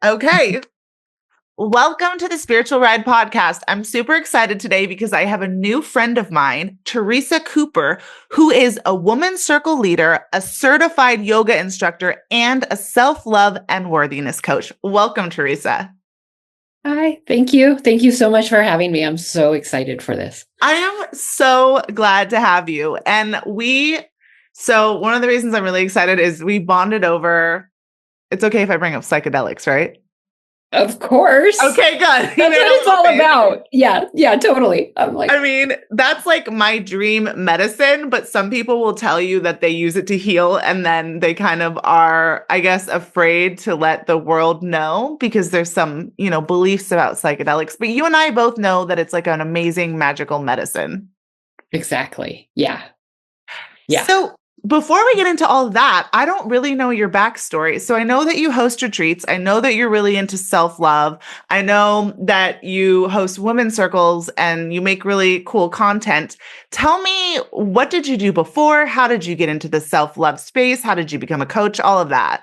Okay. Welcome to the Spiritual Ride podcast. I'm super excited today because I have a new friend of mine, Theresa Cooper, who is a woman's circle leader, a certified yoga instructor, and a self-love and worthiness coach. Welcome, Theresa. Hi, thank you. Thank you so much for having me. I'm so excited for this. I am so glad to have you. So one of the reasons I'm really excited is we bonded over, it's okay if I bring up psychedelics, right? Of course. Okay, good. That's what it's all about. Yeah, totally. I mean, that's like my dream medicine, but some people will tell you that they use it to heal and then they kind of are, I guess, afraid to let the world know because there's some, beliefs about psychedelics. But you and I both know that it's like an amazing magical medicine. Exactly. Yeah. So before we get into all of that, I don't really know your backstory. So I know that you host retreats. I know that you're really into self-love. I know that you host women's circles and you make really cool content. Tell me, what did you do before? How did you get into the self-love space? How did you become a coach? All of that.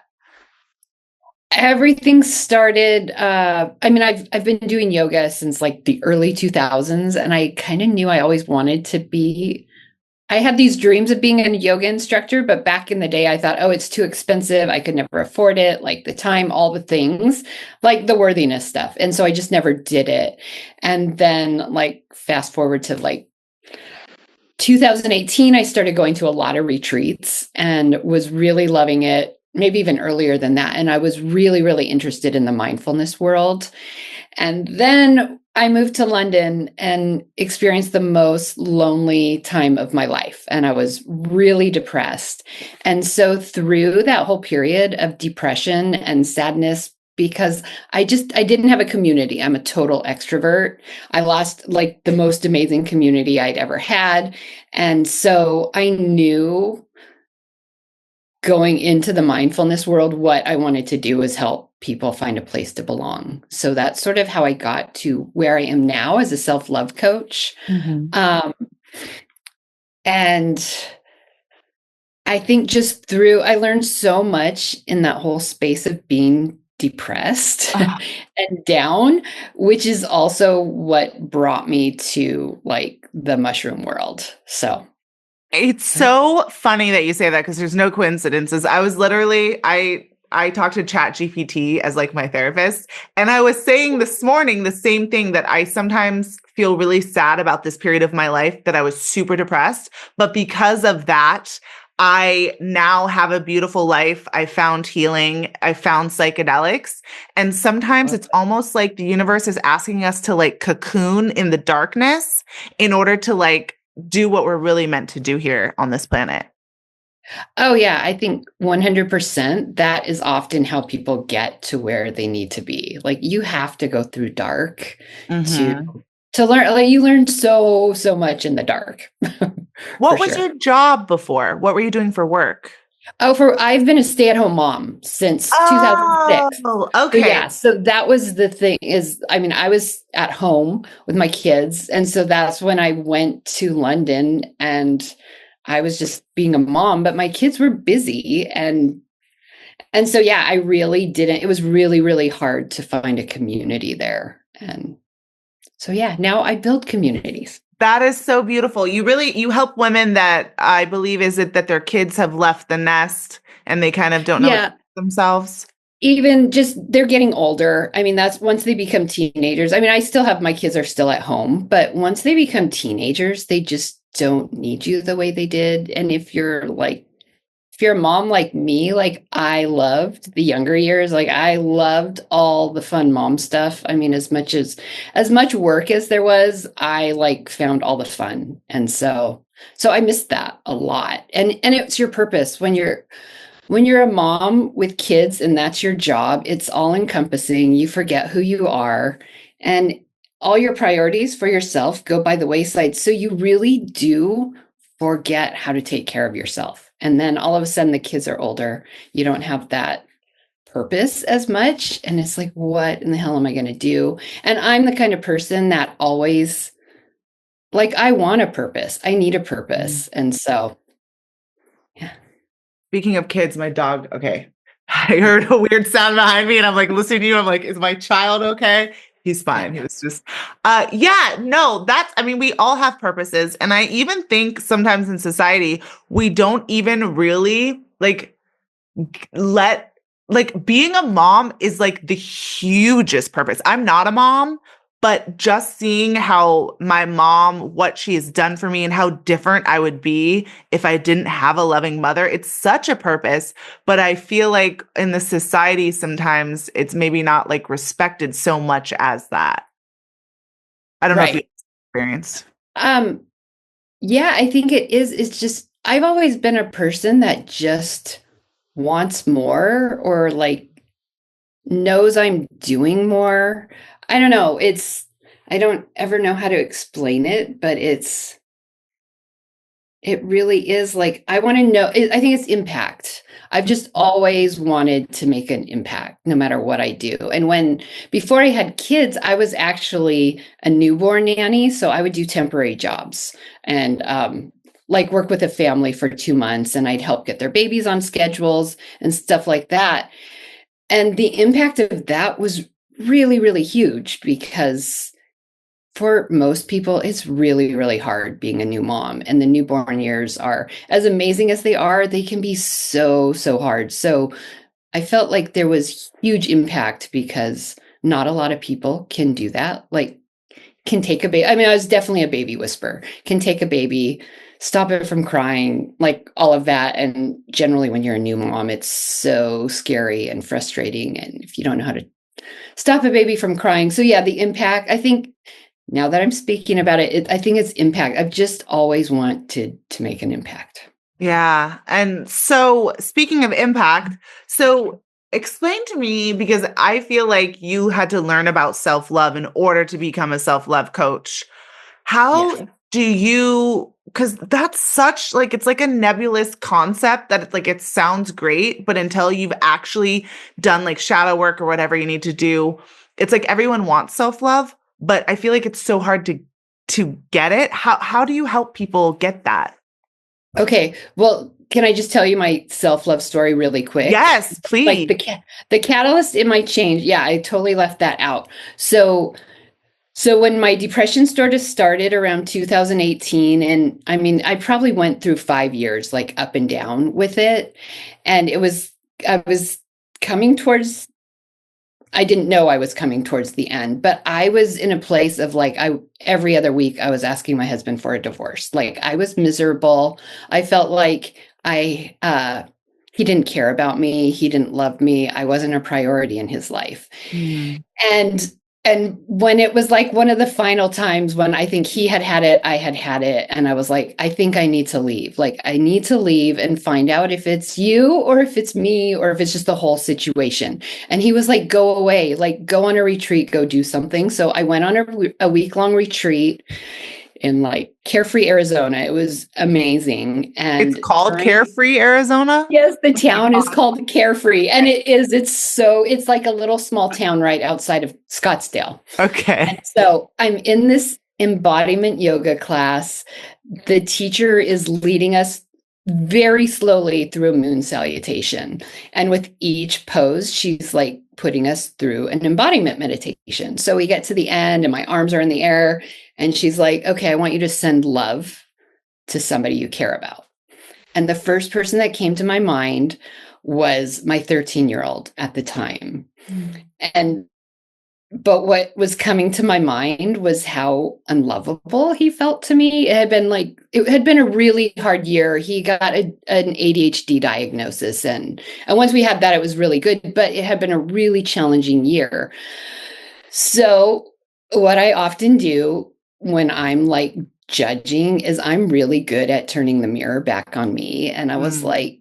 Everything started, I've been doing yoga since like the early 2000s, and I kind of knew I always wanted to be. I had these dreams of being a yoga instructor, but back in the day, I thought, oh, it's too expensive. I could never afford it, like the time, all the things, like the worthiness stuff. And so I just never did it. And then, like, fast forward to like 2018, I started going to a lot of retreats and was really loving it, maybe even earlier than that. And I was really, really interested in the mindfulness world. And then I moved to London and experienced the most lonely time of my life. And I was really depressed. And so through that whole period of depression and sadness, because I didn't have a community. I'm a total extrovert. I lost like the most amazing community I'd ever had. And so I knew going into the mindfulness world, what I wanted to do was help people find a place to belong. So that's sort of how I got to where I am now as a self-love coach. Mm-hmm. And I think I learned so much in that whole space of being depressed and down, which is also what brought me to like the mushroom world. So It's so funny that you say that because there's no coincidences. I talked to ChatGPT as like my therapist, and I was saying this morning the same thing, that I sometimes feel really sad about this period of my life that I was super depressed. But because of that, I now have a beautiful life. I found healing. I found psychedelics. And sometimes it's almost like the universe is asking us to like cocoon in the darkness in order to like do what we're really meant to do here on this planet. oh yeah, I think 100% that is often how people get to where they need to be. Like you have to go through dark to Mm-hmm. to learn. Like you learn so much in the dark. For What was sure. your job before? What were you doing for work? I've been a stay-at-home mom since 2006. Oh, So okay. yeah, so that was the thing I was at home with my kids. And so that's when I went to London and I was just being a mom, but my kids were busy. And so, yeah, I really didn't, it was really, really hard to find a community there. And so, yeah, now I build communities. That is so beautiful. You help women that I believe, is it that their kids have left the nest and they kind of don't know what to Yeah. do with themselves? Even just they're getting older. I mean, that's once they become teenagers. I mean, I still have my kids are still at home, but once they become teenagers, they just don't need you the way they did. And if you're a mom like me, like I loved the younger years, like I loved all the fun mom stuff. I mean, as much work as there was, I like found all the fun. And so I missed that a lot. And it's your purpose when you're a mom with kids and that's your job, it's all encompassing. You forget who you are and all your priorities for yourself go by the wayside. So you really do forget how to take care of yourself. And then all of a sudden the kids are older. You don't have that purpose as much. And it's like, what in the hell am I going to do? And I'm the kind of person that always like, I want a purpose. I need a Mm. purpose. And so, yeah. Speaking of kids, my dog, okay. I heard a weird sound behind me and I'm like listening to you. I'm like, is my child okay? He's fine. He was just, yeah, no, that's, I mean, we all have purposes. And I even think sometimes in society, we don't even really like let like being a mom is like the hugest purpose. I'm not a mom, but just seeing how my mom, what she has done for me and how different I would be if I didn't have a loving mother, it's such a purpose. But I feel like in the society, sometimes it's maybe not like respected so much as that. I don't know if you Right. experienced. Um, yeah, I think it is. It's just, I've always been a person that just wants more or like knows I'm doing more. I don't know. I don't ever know how to explain it, but it really is like, I want to know, I think it's impact. I've just always wanted to make an impact no matter what I do. And before I had kids, I was actually a newborn nanny. So I would do temporary jobs and, like work with a family for 2 months and I'd help get their babies on schedules and stuff like that. And the impact of that was really, really huge because for most people, it's really, really hard being a new mom. And the newborn years are as amazing as they are, they can be so, so hard. So I felt like there was huge impact because not a lot of people can do that. Like, can take a baby. I mean, I was definitely a baby whisperer, can take a baby, stop it from crying, like all of that. And generally, when you're a new mom, it's so scary and frustrating. And if you don't know how to stop a baby from crying. So, yeah, the impact, I think now that I'm speaking about it, I think it's impact. I've just always wanted to make an impact. Yeah. And so, speaking of impact, so explain to me because I feel like you had to learn about self love in order to become a self love coach. Yes. How do you, because that's such like, it's like a nebulous concept that it's like, it sounds great, but until you've actually done like shadow work or whatever you need to do, it's like everyone wants self love, but I feel like it's so hard to get it. How do you help people get that? Okay. Well, can I just tell you my self-love story really quick? Yes, Like please. the catalyst in my change. Yeah, I totally left that out. So when my depression started around 2018, and I mean, I probably went through 5 years, like up and down with it. And I was coming towards, I didn't know I was coming towards the end, but I was in a place of like, every other week I was asking my husband for a divorce. Like I was miserable. I felt like he didn't care about me. He didn't love me. I wasn't a priority in his life. Mm. And when it was like one of the final times when I think he had had it, I had had it, and I was like, I think I need to leave. Like I need to leave and find out if it's you or if it's me or if it's just the whole situation. And he was like, go away, like go on a retreat, go do something. So I went on a week-long retreat in like Carefree, Arizona. It was amazing. It's And called during Carefree, Arizona? Yes, the Oh my town is God. called Carefree, and it's like a little small town right outside of Scottsdale. And Okay. so I'm in this embodiment yoga class. The teacher is leading us very slowly through a moon salutation. And with each pose, she's like putting us through an embodiment meditation. So we get to the end, and my arms are in the air, and she's like, okay, I want you to send love to somebody you care about. And the first person that came to my mind was my 13-year-old at the time. Mm. And but what was coming to my mind was how unlovable he felt to me. It had been a really hard year. He got an ADHD diagnosis, and once we had that, it was really good, but it had been a really challenging year. So what I often do when I'm like judging is I'm really good at turning the mirror back on me. And I was Mm. like,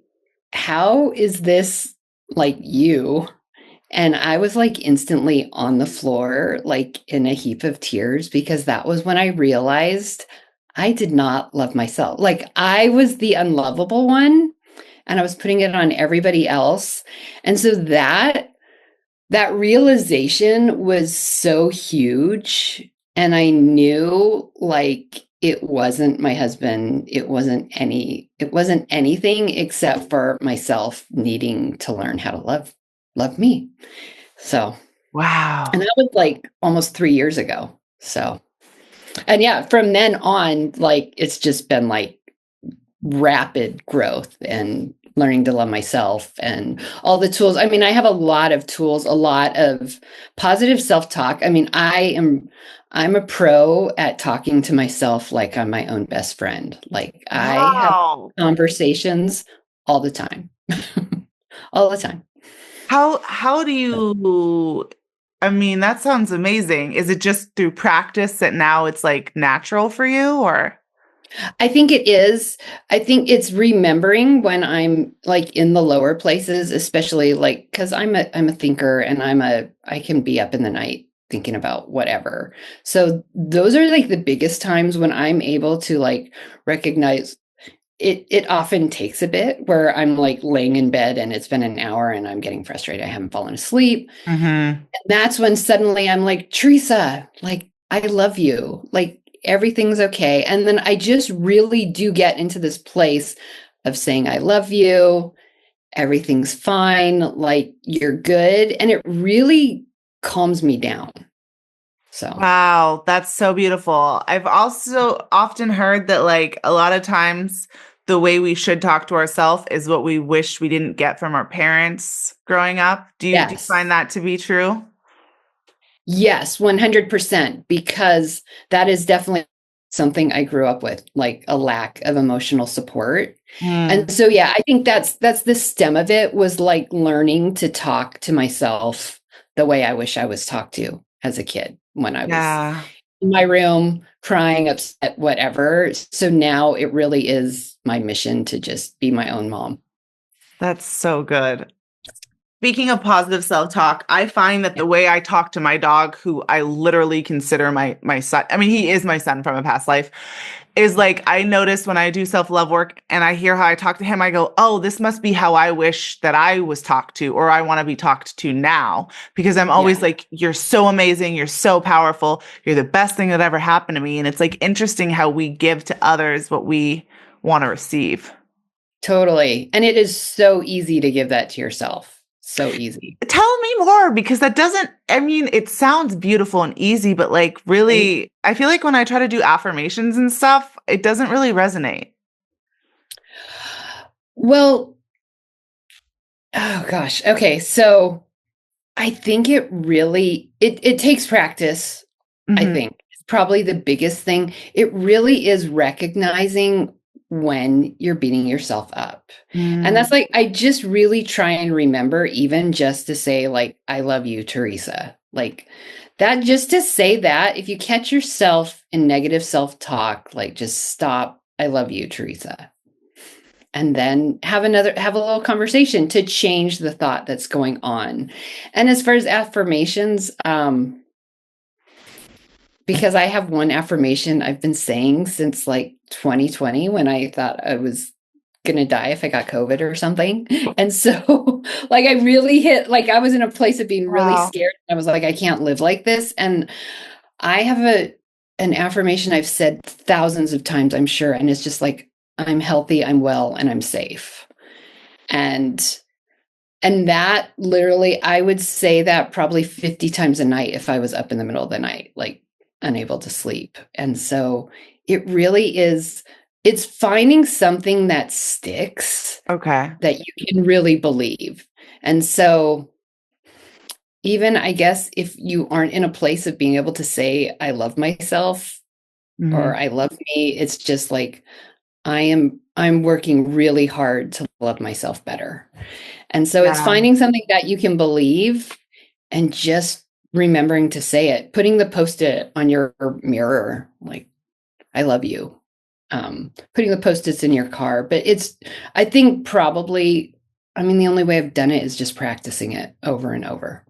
how is this like you? And I was like instantly on the floor, like in a heap of tears, because that was when I realized I did not love myself. Like I was the unlovable one and I was putting it on everybody else. And so that realization was so huge. And I knew like it wasn't my husband. It wasn't anything except for myself needing to learn how to love me. So, and Wow. that was like almost 3 years ago. So, and yeah, from then on, like it's just been like rapid growth and learning to love myself and all the tools. I mean, I have a lot of tools, a lot of positive self-talk. I mean, I'm a pro at talking to myself like I'm my own best friend. Like I have Wow. conversations all the time. All the time. How do you, I mean, that sounds amazing. Is it just through practice that now it's like natural for you or? I think it is. I think it's remembering when I'm like in the lower places, especially like because I'm a thinker and I can be up in the night thinking about whatever. So those are like the biggest times when I'm able to like recognize it. It often takes a bit where I'm like laying in bed and it's been an hour and I'm getting frustrated. I haven't fallen asleep. Mm-hmm. And that's when suddenly I'm like, Teresa, like, I love you. Like, everything's okay. And then I just really do get into this place of saying, I love you. Everything's fine. Like, you're good. And it really calms me down. So, Wow, that's so beautiful. I've also often heard that like a lot of times the way we should talk to ourselves is what we wish we didn't get from our parents growing up. Do you yes. find that to be true? Yes, 100%, because that is definitely something I grew up with, like a lack of emotional support. Mm, And so yeah, I think that's the stem of it was like learning to talk to myself the way I wish I was talked to as a kid when I was yeah, in my room crying, upset, whatever. So now it really is my mission to just be my own mom. that's so good. Speaking of positive self-talk, I find that Yeah. the way I talk to my dog, who I literally consider my son, I mean, he is my son from a past life, is like I notice when I do self-love work and I hear how I talk to him, I go, oh, this must be how I wish that I was talked to, or I want to be talked to now. Because I'm always Yeah. like, you're so amazing, you're so powerful, you're the best thing that ever happened to me. And it's like interesting how we give to others what we want to receive. Totally. And it is so easy to give that to yourself. So easy. Tell me more because that doesn't, I mean, it sounds beautiful and easy, but like And really, I feel like when I try to do affirmations and stuff, it doesn't really resonate. well, oh gosh. Okay. So I think it takes practice, I Hmm. think. It's probably the biggest thing. It really is recognizing when you're beating yourself up. And Mm, that's like I just really try and remember even just to say like I love you, Teresa. Like that just to say that if you catch yourself in negative self-talk, like just stop. I love you, Teresa, and then have a little conversation to change the thought that's going on. And as far as affirmations, because I have one affirmation I've been saying since like 2020 when I thought I was gonna die if I got COVID or something. And so like I really hit like I was in a place of being really wow. scared. I was like, I can't live like this. And I have an affirmation I've said thousands of times, I'm sure. And it's just like, I'm healthy, I'm well, and I'm safe. And that literally, I would say that probably 50 times a night if I was up in the middle of the night, like unable to sleep. And so it really is, it's finding something that sticks Okay. that you can really believe. And so even I guess if you aren't in a place of being able to say, I love myself or Hmm. I love me, it's just like, I'm working really hard to love myself better. And so it's Yeah. finding something that you can believe and just remembering to say it, putting the post-it on your mirror, like, I love you. Putting the post-its in your car. But it's, I think probably, I mean, the only way I've done it is just practicing it over and over.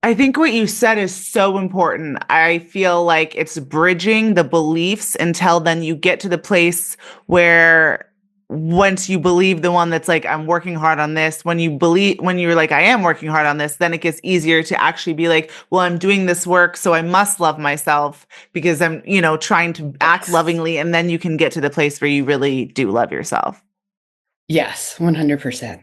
I think what you said is so important. I feel like it's bridging the beliefs until then you get to the place where once you believe the one that's like, I'm working hard on this, when you're like, I am working hard on this, then it gets easier to actually be like, well, I'm doing this work, so I must love myself because I'm, trying to act Yes. lovingly. And then you can get to the place where you really do love yourself. Yes, 100%.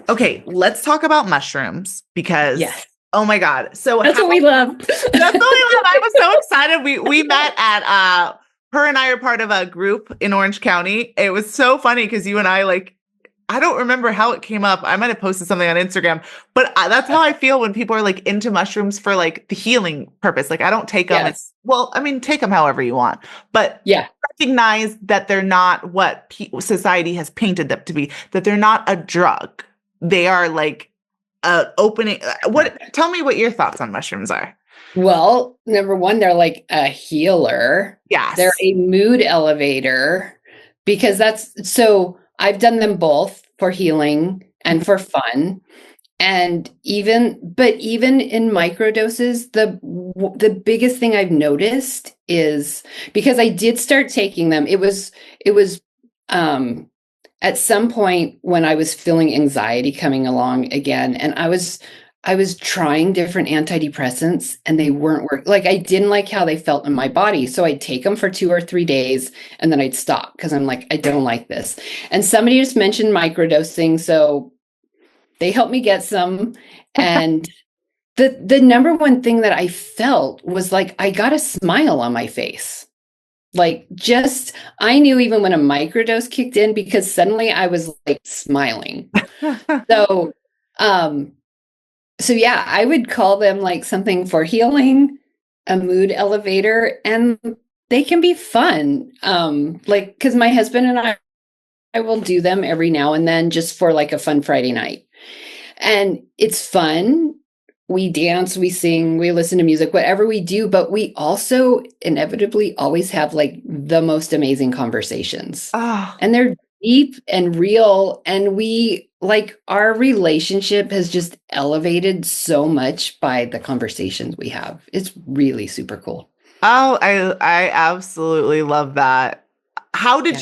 Okay, let's talk about mushrooms because, Yes. oh my God. So That's what we love. that's what we love. I was so excited. We met at her and I are part of a group in Orange County. It was so funny because you and I I don't remember how it came up. I might have posted something on Instagram, but that's how I feel when people are like into mushrooms for like the healing purpose. Like I don't take them. Yes. Well, I mean, take them however you want, but Yeah. recognize that they're not what society has painted them to be, that they're not a drug. They are like opening. Tell me what your thoughts on mushrooms are. Well, number one, they're like a healer. Yes. They're a mood elevator because I've done them both for healing and for fun. And even in microdoses, the biggest thing I've noticed is because I did start taking them, it was at some point when I was feeling anxiety coming along again, and I was trying different antidepressants and they weren't working. Like I didn't like how they felt in my body. So I'd take them for 2 or 3 days and then I'd stop because I'm like, I don't like this. And somebody just mentioned microdosing. So they helped me get some. And the number one thing that I felt was like I got a smile on my face. Like just I knew even when a microdose kicked in because suddenly I was like smiling. So so yeah, I would call them like something for healing, a mood elevator, and they can be fun. Like because my husband and I will do them every now and then just for like a fun Friday night. And it's fun. We dance, we sing, we listen to music, whatever we do, but we also inevitably always have like the most amazing conversations. Oh, And they're deep and real. And we like our relationship has just elevated so much by the conversations we have. It's really super cool. I absolutely love that. Yeah. How did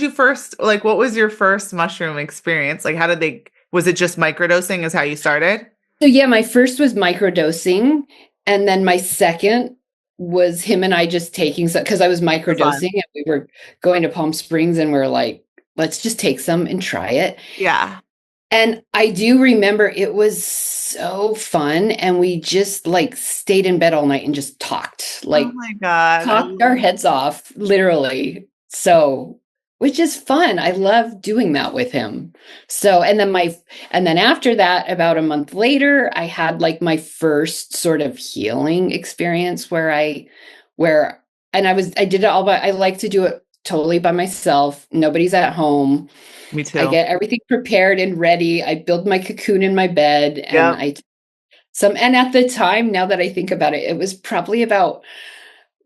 you first, like, what was your first mushroom experience? Like, was it just microdosing is how you started? So yeah, my first was microdosing. And then my second was him and I just taking some because I was For microdosing fun. and we were going to Palm Springs and we're like, let's just take some and try it. Yeah. And I do remember it was so fun. And we just like stayed in bed all night and just talked, Oh like my God. talked our heads off, literally. So, which is fun. I love doing that with him. So, and then after that, about a month later, I had like my first sort of healing experience and I did it all, but I like to do it totally by myself. Nobody's at home. Me I too. get everything prepared and ready. I build my cocoon in my bed and Yep. and at the time, now that I think about it, it was probably about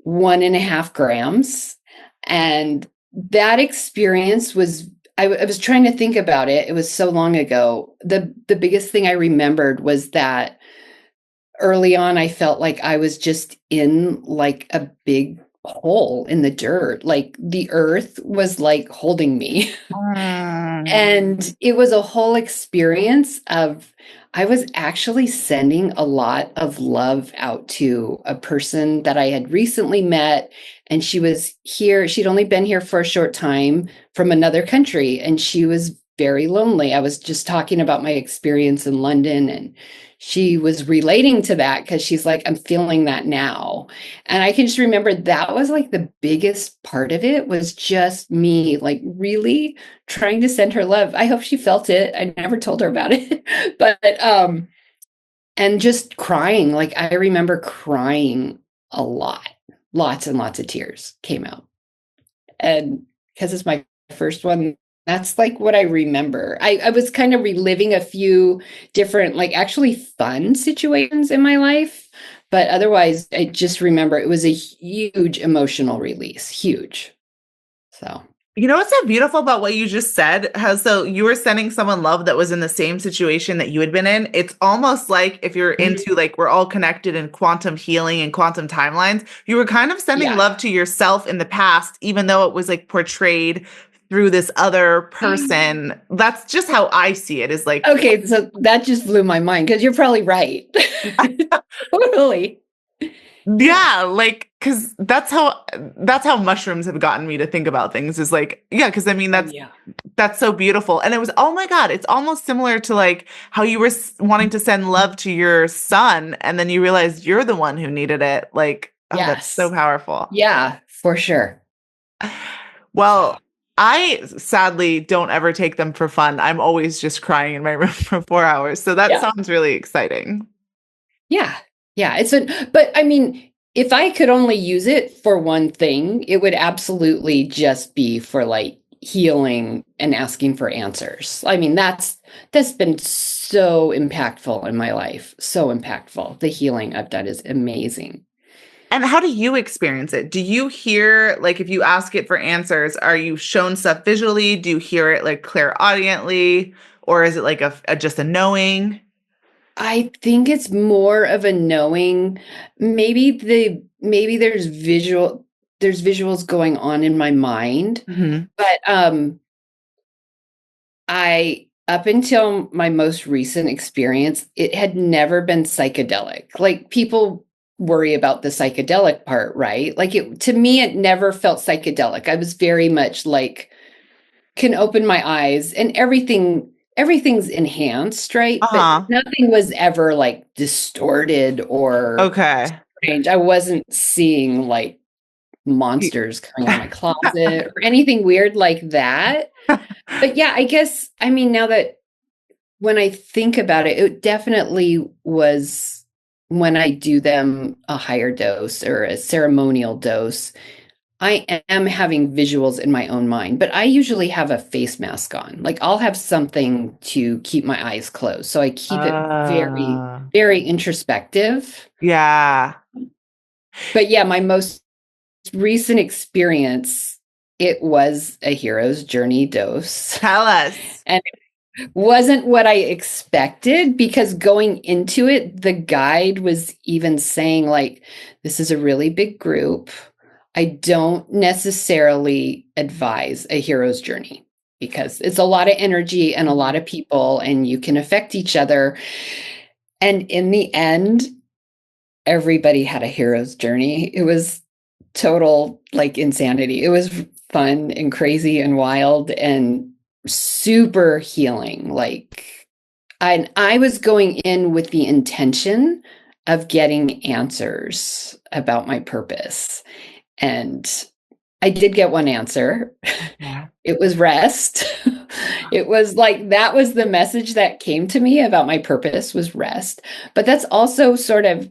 1.5 grams. And that experience was, I was trying to think about it. It was so long ago. The biggest thing I remembered was that early on, I felt like I was just in like a big hole in the dirt. Like the earth was like holding me. Mm. And it was a whole experience of, I was actually sending a lot of love out to a person that I had recently met. And she was here. She'd only been here for a short time from another country. And she was very lonely. I was just talking about my experience in London and she was relating to that because she's like, I'm feeling that now. And I can just remember that was like the biggest part of it was just me like really trying to send her love. I hope she felt it. I never told her about it. But and just crying. Like I remember crying a lot. Lots and lots of tears came out. And because it's my first one, that's like what I remember. I was kind of reliving a few different, like actually fun situations in my life. But otherwise, I just remember it was a huge emotional release. Huge. So You know what's so beautiful about what you just said? How so you were sending someone love that was in the same situation that you had been in. It's almost like if you're into like we're all connected in quantum healing and quantum timelines, you were kind of sending yeah. love to yourself in the past, even though it was like portrayed through this other person. That's just how I see it, is like, Okay, so that just blew my mind because you're probably right. Totally. Yeah. yeah, like, because that's how mushrooms have gotten me to think about things, is like, yeah, because I mean Oh, that's yeah. that's so beautiful. And it was, oh my God, it's almost similar to like how you were wanting to send love to your son and then you realized you're the one who needed it. Like, oh, that's so Yes. powerful. Yeah, for sure. Well, I sadly don't ever take them for fun. I'm always just crying in my room for 4 hours. So that Yeah. sounds really exciting. Yeah. Yeah. But I mean, if I could only use it for one thing, it would absolutely just be for like healing and asking for answers. I mean, that's been so impactful in my life. So impactful. The healing I've done is amazing. And how do you experience it? Do you hear, like, if you ask it for answers, are you shown stuff visually? Do you hear it like clairaudiently? Or is it like just a knowing? I think it's more of a knowing. Maybe there's visuals going on in my mind, Hmm. but I up until my most recent experience, it had never been psychedelic. Like people worry about the psychedelic part, right? Like it to me it never felt psychedelic. I was very much like can open my eyes and everything's enhanced, right? But Uh-huh. nothing was ever like distorted or Okay. strange. I wasn't seeing like monsters coming out of my closet or anything weird like that. But yeah, I guess I mean now that when I think about it, it definitely was when I do them a higher dose or a ceremonial dose. I am having visuals in my own mind, but I usually have a face mask on. Like I'll have something to keep my eyes closed. So I keep it very, Uh, very introspective. yeah. But yeah, my most recent experience, it was a hero's journey dose. Tell us. And it wasn't what I expected because going into it, the guide was even saying, like, this is a really big group. I don't necessarily advise a hero's journey because it's a lot of energy and a lot of people, and you can affect each other. And in the end, everybody had a hero's journey. It was total like insanity. It was fun and crazy and wild and super healing. Like I was going in with the intention of getting answers about my purpose. And I did get one answer. Yeah. It was rest. It was like that was the message that came to me about my purpose was rest. But that's also sort of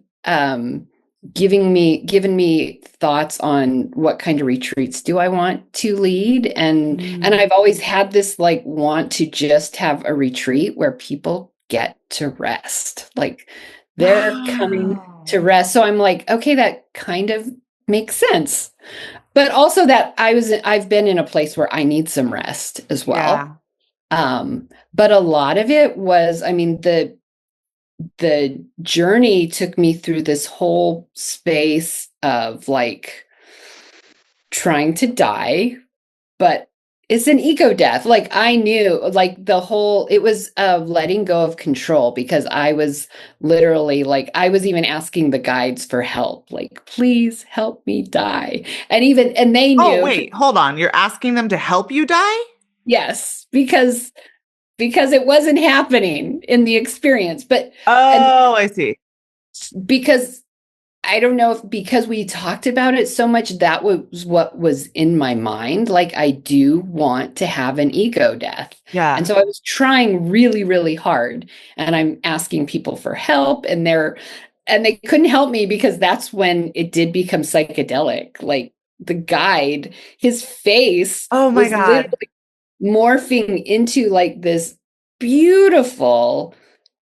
given me thoughts on what kind of retreats do I want to lead, and Mm. I've always had this like want to just have a retreat where people get to rest. Like they're coming to Wow. rest. So I'm like, okay, that kind of makes sense. But also that I've been in a place where I need some rest as well. Yeah. But a lot of it was, I mean, the journey took me through this whole space of like trying to die, but it's an ego death. Like I knew like it was letting go of control because I was literally like I was even asking the guides for help, like please help me die. And they Oh, knew, wait, hold on. You're asking them to help you die? yes, because it wasn't happening in the experience. But and Oh, I see. because I don't know if because we talked about it so much, that was what was in my mind. Like, I do want to have an ego death. And Yeah. so I was trying really, really hard. And I'm asking people for help, and they couldn't help me because that's when it did become psychedelic. Like the guide, his face Oh my was God. literally morphing into like this beautiful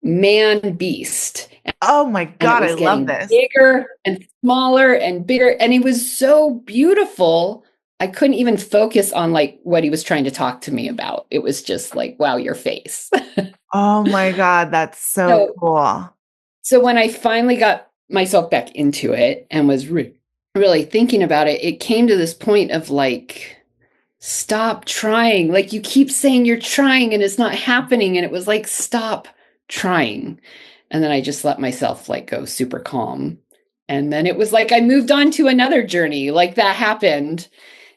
man beast, Oh my and it God, I was love getting this. bigger and smaller and bigger, and he was so beautiful. I couldn't even focus on like what he was trying to talk to me about. It was just like, wow, your face. Oh my God, that's so so cool. so when I finally got myself back into it and was really thinking about it, it came to this point of like stop trying. Like you keep saying you're trying and it's not happening. And it was like, stop trying. And then I just let myself like go super calm. And then it was like I moved on to another journey. Like that happened.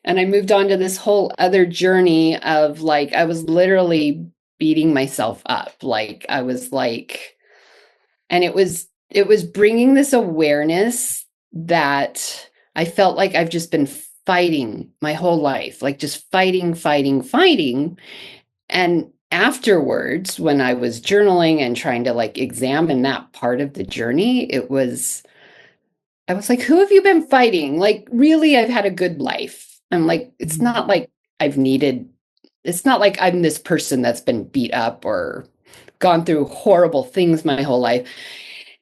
And I moved on to this whole other journey of like, I was literally beating myself up. Like I was like, and it was bringing this awareness that I felt like I've just been fighting my whole life, like just fighting, fighting, fighting. And afterwards, when I was journaling and trying to like examine that part of the journey, I was like, who have you been fighting? Like, really, I've had a good life. I'm like, it's not like I've needed, it's not like I'm this person that's been beat up or gone through horrible things my whole life.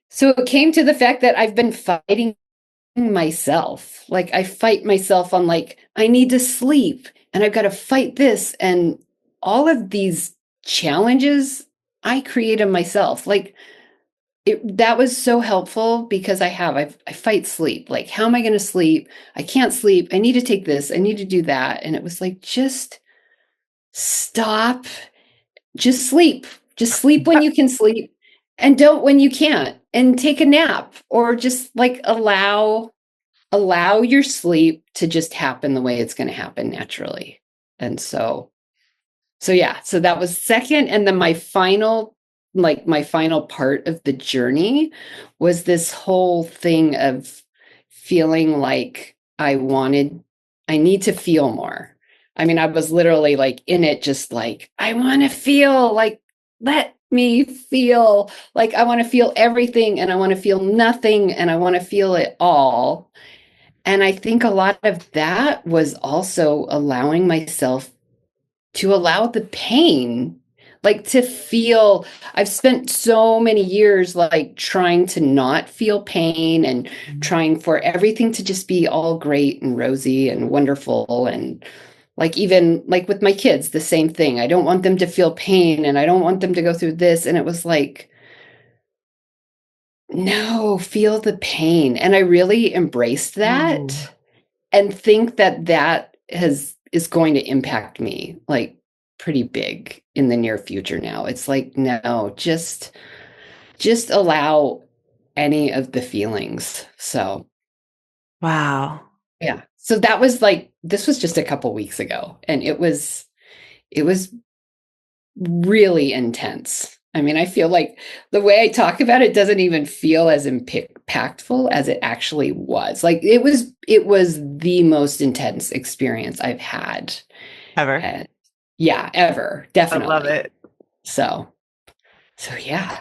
So it came to the fact that I've been fighting myself. Like I fight myself on like, I need to sleep and I've got to fight this. And all of these challenges I created myself. Like that was so helpful because I fight sleep. Like, how am I going to sleep? I can't sleep. I need to take this. I need to do that. And it was like, just stop, just sleep. Just sleep when you can sleep and don't when you can't, and take a nap, or just like allow your sleep to just happen the way it's going to happen naturally. And so yeah, so that was second. And then my final part of the journey was this whole thing of feeling like I need to feel more. I mean, I was literally like in it, just like, I want to feel, like, let me feel, like, I want to feel everything and I want to feel nothing and I want to feel it all. And I think a lot of that was also allowing myself to allow the pain, like to feel. I've spent so many years like trying to not feel pain and trying for everything to just be all great and rosy and wonderful. And like, even like with my kids, the same thing. I don't want them to feel pain and I don't want them to go through this. And it was like, no, feel the pain. And I really embraced Ooh. that and think that is going to impact me like pretty big in the near future now. It's like, no, just allow any of the feelings. So Wow. yeah. So that was like, this was just a couple weeks ago, and it was really intense. I mean, I feel like the way I talk about it doesn't even feel as impactful as it actually was. Like it was the most intense experience I've had. Ever. And yeah, ever, I love definitely. it. So, so yeah.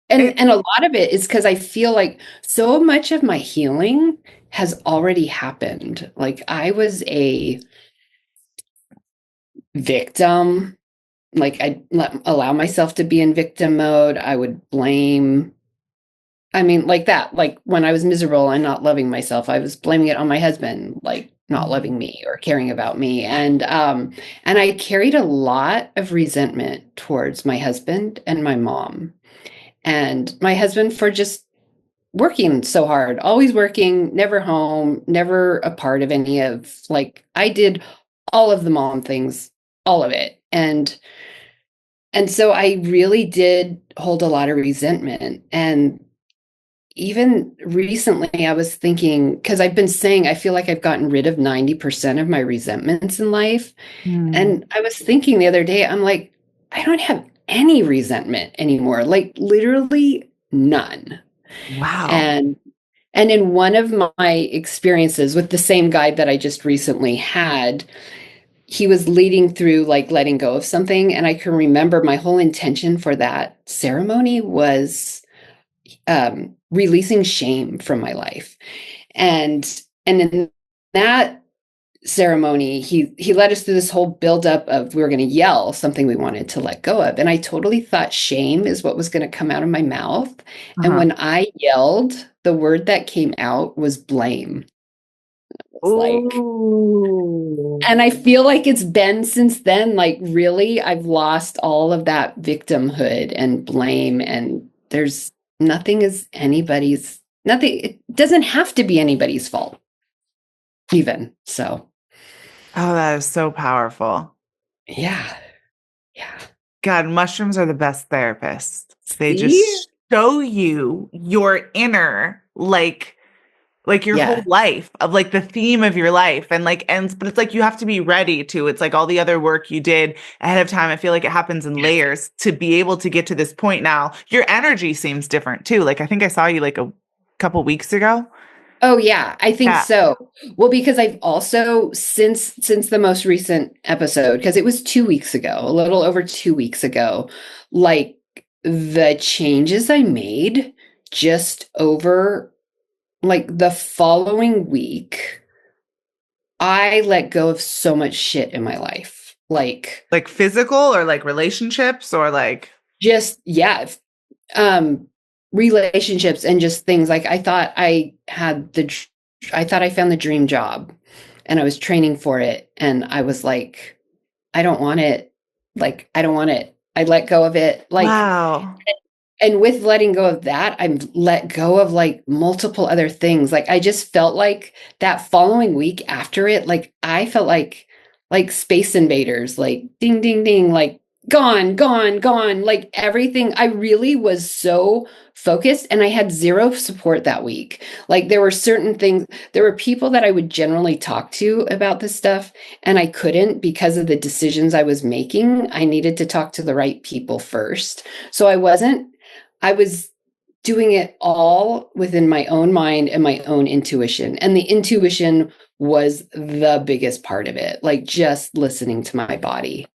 It And a lot of it is because I feel like so much of my healing has already happened. Like I was a victim. Like allow myself to be in victim mode. I would blame. I mean, like that. Like when I was miserable and not loving myself, I was blaming it on my husband, like not loving me or caring about me. And I carried a lot of resentment towards my husband and my mom. And my husband for just working so hard, always working, never home, never a part of any of, like, I did all of the mom things, all of it. And so I really did hold a lot of resentment. And even recently, I was thinking, because I've been saying I feel like I've gotten rid of 90% of my resentments in life. Mm. And I was thinking the other day, I'm like, I don't have any resentment anymore, like literally none. Wow. And in one of my experiences with the same guy that I just recently had, he was leading through like letting go of something. And I can remember my whole intention for that ceremony was releasing shame from my life. And in that ceremony, he led us through this whole buildup of, we were going to yell something we wanted to let go of. And I totally thought shame is what was going to come out of my mouth. And Uh-huh. when I yelled, the word that came out was blame. It's like, Ooh. and I feel like it's been since then, like really, I've lost all of that victimhood and blame. And there's nothing, it doesn't have to be anybody's fault, even. So, Oh, that is so powerful. Yeah. Yeah. God, mushrooms are the best therapists. They See? just show you your inner, like your whole Yeah. life of like the theme of your life and like ends, but it's like you have to be ready to. It's like all the other work you did ahead of time. I feel like it happens in layers to be able to get to this point now. Your energy seems different too. Like I think I saw you like a couple weeks ago. Oh yeah, I think Yeah. so. Well, because I've also since the most recent episode, because it was 2 weeks ago, a little over 2 weeks ago, like the changes I made just over like the following week, I let go of so much shit in my life. Like Like physical or like relationships or like, just yeah, um relationships and just things like I thought I found the dream job and I was training for it and I was like I don't want it. Like I don't want it. I let go of it. Like wow. and with letting go of that, I'm let go of like multiple other things. Like I just felt like that following week after it, like I felt like Space Invaders, like ding ding ding, like gone, gone, gone, like everything. I really was so focused and I had zero support that week. Like there were certain things, there were people that I would generally talk to about this stuff and I couldn't because of the decisions I was making. I needed to talk to the right people first. So I was doing it all within my own mind and my own intuition. And the intuition was the biggest part of it, like just listening to my body.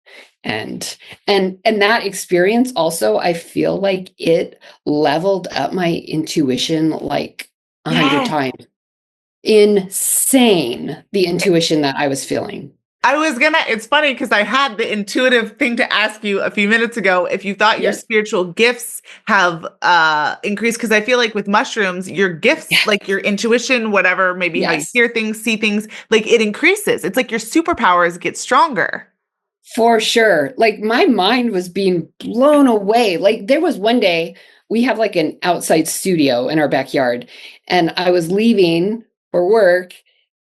And that experience also, I feel like it leveled up my intuition like 100 Yeah. times. Insane, the intuition that I was feeling. It's funny because I had the intuitive thing to ask you a few minutes ago if you thought your Yes. spiritual gifts have increased. Because I feel like with mushrooms, your gifts, Yes. like your intuition, whatever, maybe how you Yes. hear things, see things, like it increases. It's like your superpowers get stronger. For sure. Like my mind was being blown away. Like there was one day we have like an outside studio in our backyard and I was leaving for work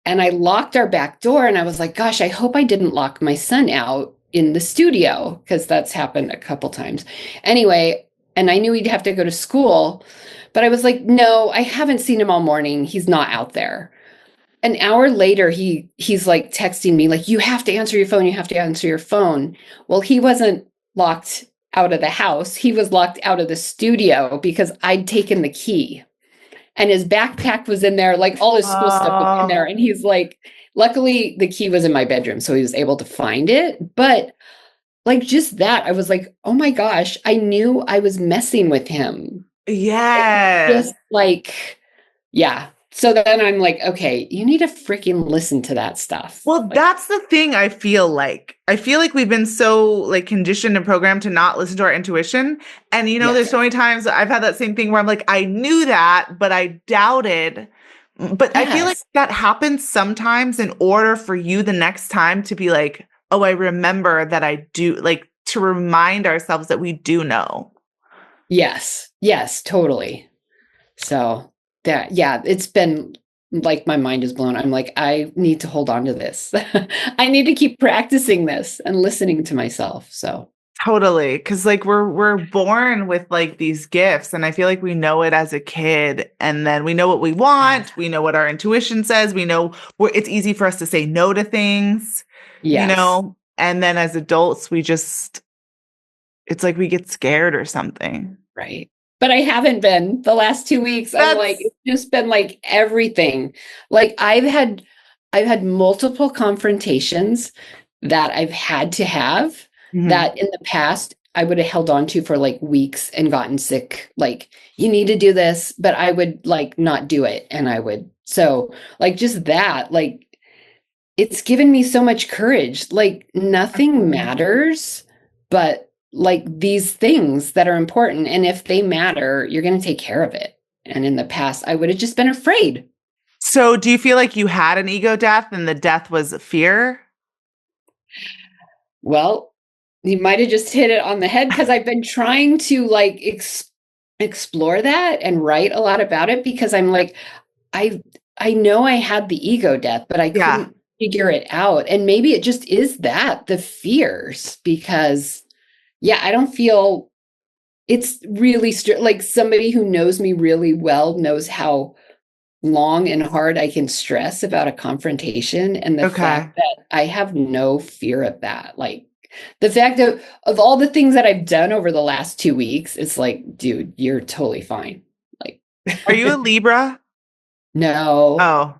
and I locked our back door and I was like, gosh, I hope I didn't lock my son out in the studio because that's happened a couple times. Anyway, and I knew he'd have to go to school, but I was like, no, I haven't seen him all morning. He's not out there. An hour later he's like texting me like you have to answer your phone, you have to answer your phone. Well, he wasn't locked out of the house, he was locked out of the studio because I'd taken the key and his backpack was in there, like all his school stuff was in there, Oh, and he's like, luckily the key was in my bedroom so he was able to find it. But like just that, I was like, oh my gosh, I knew I was messing with him. yeah. Just like yeah. So then I'm like, okay, you need to freaking listen to that stuff. Well, Like, that's the thing I feel like. I feel like we've been so like conditioned and programmed to not listen to our intuition. And there's yes, so many times I've had that same thing where I'm like, I knew that, but I doubted. But I feel like yes, that happens sometimes in order for you the next time to be like, oh, I remember that I do, like to remind ourselves that we do know. yes, yes, totally. So that, yeah, it's been like my mind is blown. I'm like, I need to hold on to this. I need to keep practicing this and listening to myself. So, Totally, because like we're born with like these gifts, and I feel like we know it as a kid, and then we know what we yeah, want, we know what our intuition says, we know where it's easy for us to say no to things, yes, and then as adults, it's like we get scared or something. right. But I haven't been the last 2 weeks. I'm like, That's it's just been like everything. Like I've had multiple confrontations that I've had to have Mhm. that in the past I would have held on to for like weeks and gotten sick. Like, you need to do this, but I would like not do it. And I would, so like just that, like it's given me so much courage. Like nothing matters, but like these things that are important. And if they matter, you're going to take care of it. And in the past, I would have just been afraid. So do you feel like you had an ego death and the death was fear? Well, you might have just hit it on the head because I've been trying to like explore that and write a lot about it because I'm like, I I know I had the ego death, but I Yeah. couldn't figure it out. And maybe it just is that the fears, because yeah, I don't feel it's really like somebody who knows me really well knows how long and hard I can stress about a confrontation, and the Okay. fact that I have no fear of that. Like the fact of all the things that I've done over the last 2 weeks, it's like, dude, you're totally fine. Like, Are you a Libra? no, Oh,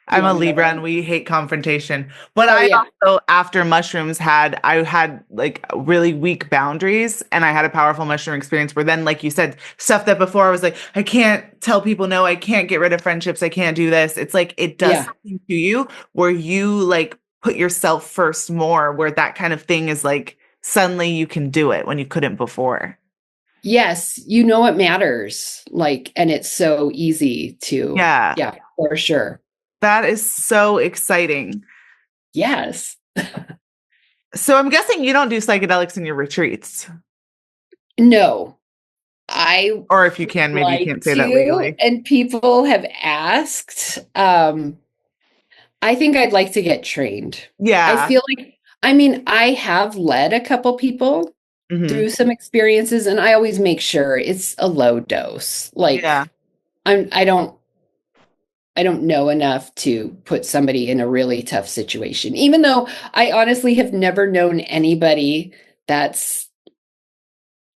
I'm a Libra and no. we hate confrontation. But Oh I yeah, also, after mushrooms, I had like really weak boundaries and I had a powerful mushroom experience where then, like you said, stuff that before I was like, I can't tell people no, I can't get rid of friendships, I can't do this. It's like it does yeah. something to you where you like put yourself first more, where that kind of thing is like suddenly you can do it when you couldn't before. Yes, you know it matters. Like, and it's so easy to, Yeah, yeah, for sure. that is so exciting. Yes. So I'm guessing you don't do psychedelics in your retreats. No, I Or if you would can, maybe you like can't say that to, legally. and people have asked. I think I'd like to get trained. I Yeah. feel like, I mean, I have led a couple people Hmm. through some experiences, and I always make sure it's a low dose. Yeah. Like, I don't know enough to put somebody in a really tough situation, even though I honestly have never known anybody that's,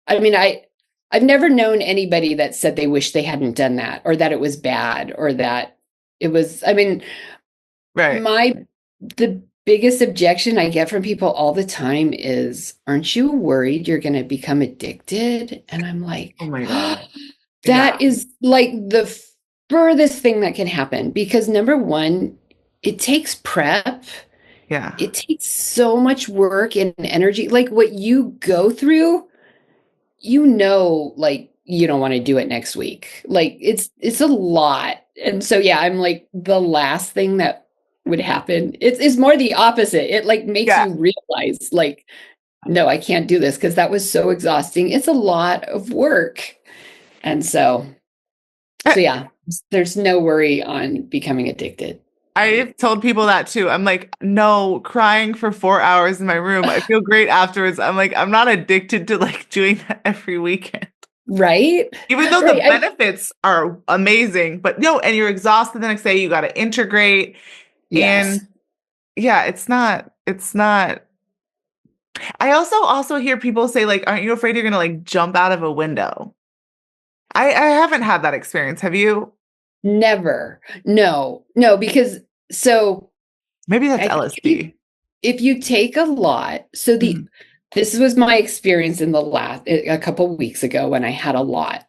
I mean, I've never known anybody that said they wish they hadn't done that, or that it was bad, or that it was, I mean, Right. my the biggest objection I get from people all the time is, aren't you worried you're going to become addicted? And I'm Oh like, my God. Yeah. that is like the furthest thing that can happen, because number one, it takes prep. Yeah. It takes so much work and energy. Like what you go through, like you don't want to do it next week. Like it's a lot. And so yeah, I'm like the last thing that would happen. It's more the opposite. It like makes Yeah. you realize like, no, I can't do this because that was so exhausting. It's a lot of work. And so yeah, there's no worry on becoming addicted. I've told people that too. I'm like, no, crying for 4 hours in my room. I feel great afterwards. I'm like, I'm not addicted to like doing that every weekend. Right? Even though the Right. benefits are amazing, but no, and you're exhausted the next day, you got to integrate. Yes. And yeah, it's not. I also hear people say like, aren't you afraid you're gonna like jump out of a window? I haven't had that experience. Have you? Never. No, no, because so Maybe that's I think LSD. if you take a lot, so Mhm. this was my experience in the last a couple weeks ago when I had a lot.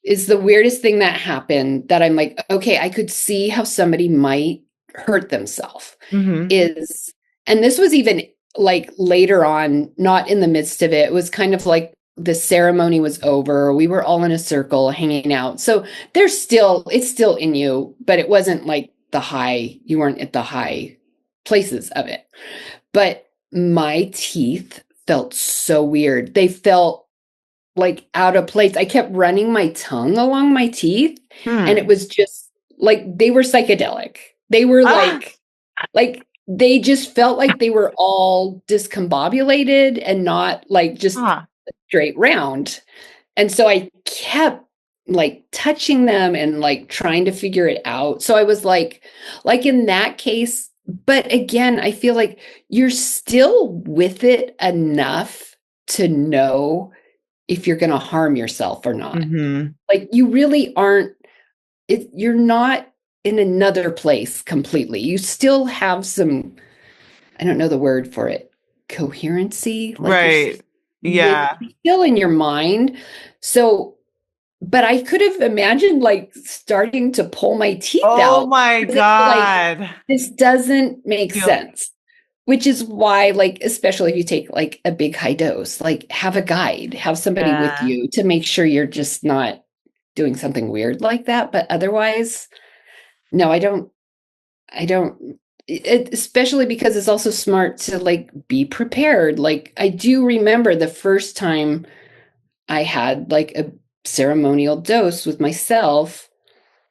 Is the weirdest thing that happened that I'm like, okay, I could see how somebody might hurt themselves. Mhm. Is and this was even like later on, not in the midst of it. It was kind of like the ceremony was over. We were all in a circle hanging out. So it's still in you, but it wasn't like you weren't at the high places of it. But my teeth felt so weird. They felt like out of place. I kept running my tongue along my teeth, and it Hmm. was just like they were psychedelic. They were Ah. like they just felt like they were all discombobulated and not like just Ah. straight round. And so I kept like touching them and like trying to figure it out. So I was like in that case, but again, I feel like you're still with it enough to know if you're going to harm yourself or not. Mhm. Like you really aren't you're not in another place completely. You still have some, I don't know the word for it, coherency, like Right. Yeah. you're still in your mind. So, but I could have imagined like starting to pull my teeth Oh out my because it's like God. this doesn't make Feel sense. Which is why, like, especially if you take like a big high dose, like have a guide, have somebody with yeah. you to make sure you're just not doing something weird like that. But otherwise, no, I don't, especially because it's also smart to like be prepared. Like, I do remember the first time I had like a ceremonial dose with myself.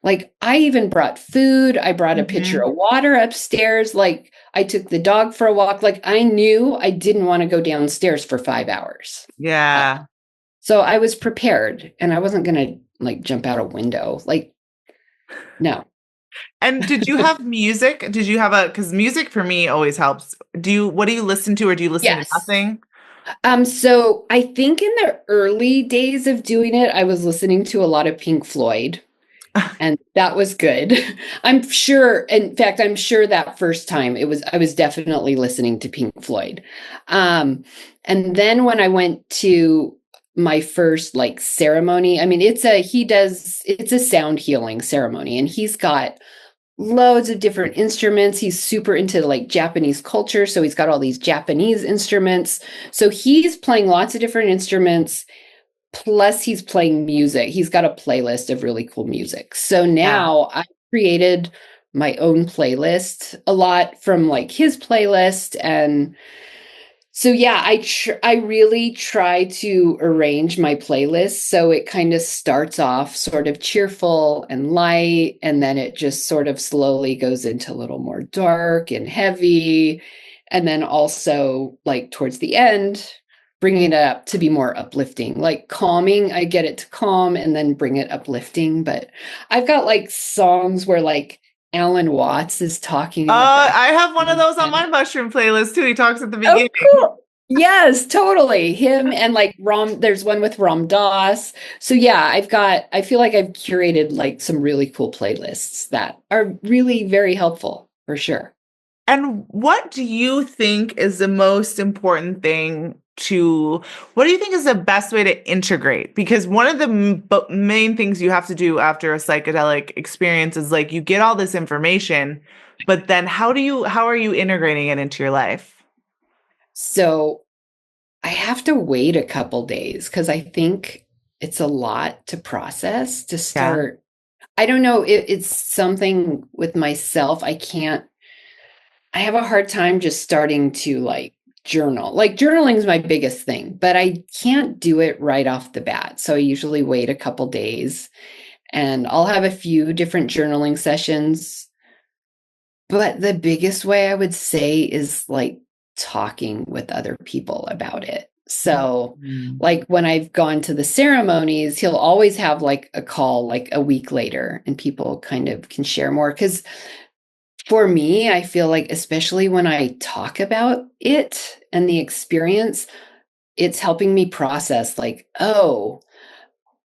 Like I even brought food. I brought a pitcher Mhm. of water upstairs. Like I took the dog for a walk. Like I knew I didn't want to go downstairs for 5 hours. Uh, Yeah. so I was prepared and I wasn't going to like jump out a window. Like, no. And did you have music? Did you have because music for me always helps. What do you listen to, or do you listen to Yes. nothing? So I think in the early days of doing it, I was listening to a lot of Pink Floyd, and that was good. I'm sure, in fact, I'm sure that first time I was definitely listening to Pink Floyd. Um, and then when I went to my first like ceremony, I mean, it's a sound healing ceremony, and he's got loads of different instruments. He's super into like Japanese culture. So he's got all these Japanese instruments. So he's playing lots of different instruments. Plus, he's playing music. He's got a playlist of really cool music. So Yeah. now I created my own playlist, a lot from like his playlist. And so yeah, I really try to arrange my playlist so it kind of starts off sort of cheerful and light, and then it just sort of slowly goes into a little more dark and heavy, and then also like towards the end, bringing it up to be more uplifting, like calming. I get it to calm and then bring it uplifting. But I've got like songs where like Alan Watts is talking in the I have one of those on background. my mushroom playlist too. He talks at the Oh, beginning. cool. Yes, totally. Him and like there's one with Ram Dass. So yeah, I feel like I've curated like some really cool playlists that are really very helpful for sure. And what do you think is the most important thing what do you think is the best way to integrate? Because one of the main things you have to do after a psychedelic experience is like you get all this information, but then how are you integrating it into your life? So I have to wait a couple days because I think it's a lot to process to Yeah. start. I don't know. It's something with myself. I have a hard time just starting to like journal. Like journaling is my biggest thing, but I can't do it right off the bat. So I usually wait a couple days and I'll have a few different journaling sessions. But the biggest way I would say is like talking with other people about it. So, Mhm. like when I've gone to the ceremonies, he'll always have like a call like a week later and people kind of can share more. Because for me, I feel like, especially when I talk about it and the experience, it's helping me process like, oh,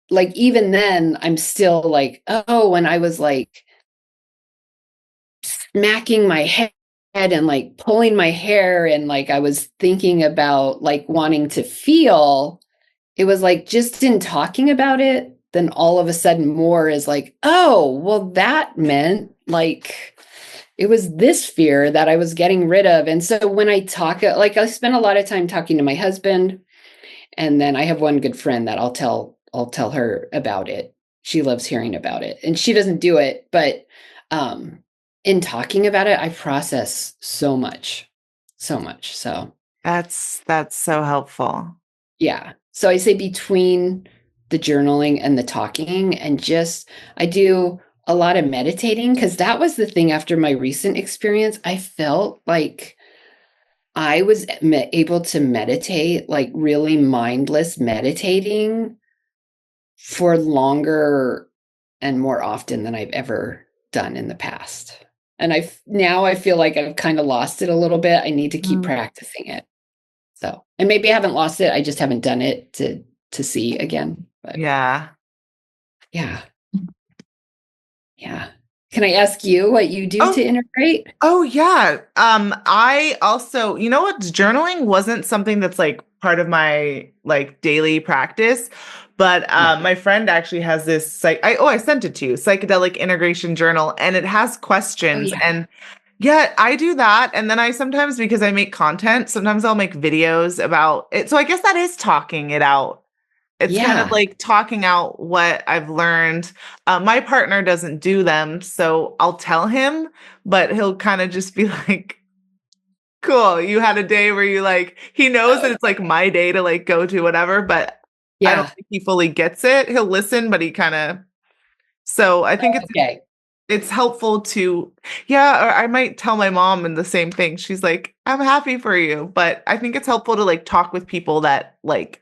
like even then, I'm still like, oh, when I was like smacking my head and like pulling my hair and like I was thinking about like wanting to feel, it was like just in talking about it, then all of a sudden more is like, oh, well, that meant like it was this fear that I was getting rid of. And so when I talk, like I spend a lot of time talking to my husband, and then I have one good friend that I'll tell her about it. She loves hearing about it. And she doesn't do it, but um in talking about it, I process so much. So much. So, That's so helpful. yeah. So I say between the journaling and the talking, and just I do a lot of meditating because that was the thing after my recent experience. I felt like I was able to meditate, like really mindless meditating for longer and more often than I've ever done in the past. And now I feel like I've kind of lost it a little bit. I need to keep Mm. practicing it. So, and maybe I haven't lost it. I just haven't done it to see again. But Yeah. yeah, yeah. Can I ask you what you do to Oh, integrate? Oh yeah. I also, you know what, journaling wasn't something that's like part of my like daily practice, but Yeah. my friend actually has this I sent it to you, psychedelic integration journal, and it has Oh questions. yeah. And yeah, I do that. And then I sometimes, because I make content, sometimes I'll make videos about it. So I guess that is talking it out. It's kind of Yeah. like talking out what I've learned. My partner doesn't do them, so I'll tell him, but he'll kind of just be like, cool, you had a day where you like, he knows that Oh, it's like my day to like go to whatever, but I don't yeah. think he fully gets it. He'll listen, but he kind of, So I think Okay. it's helpful to, yeah, or I might tell my mom and the same thing. She's like, I'm happy for you. But I think it's helpful to like talk with people that like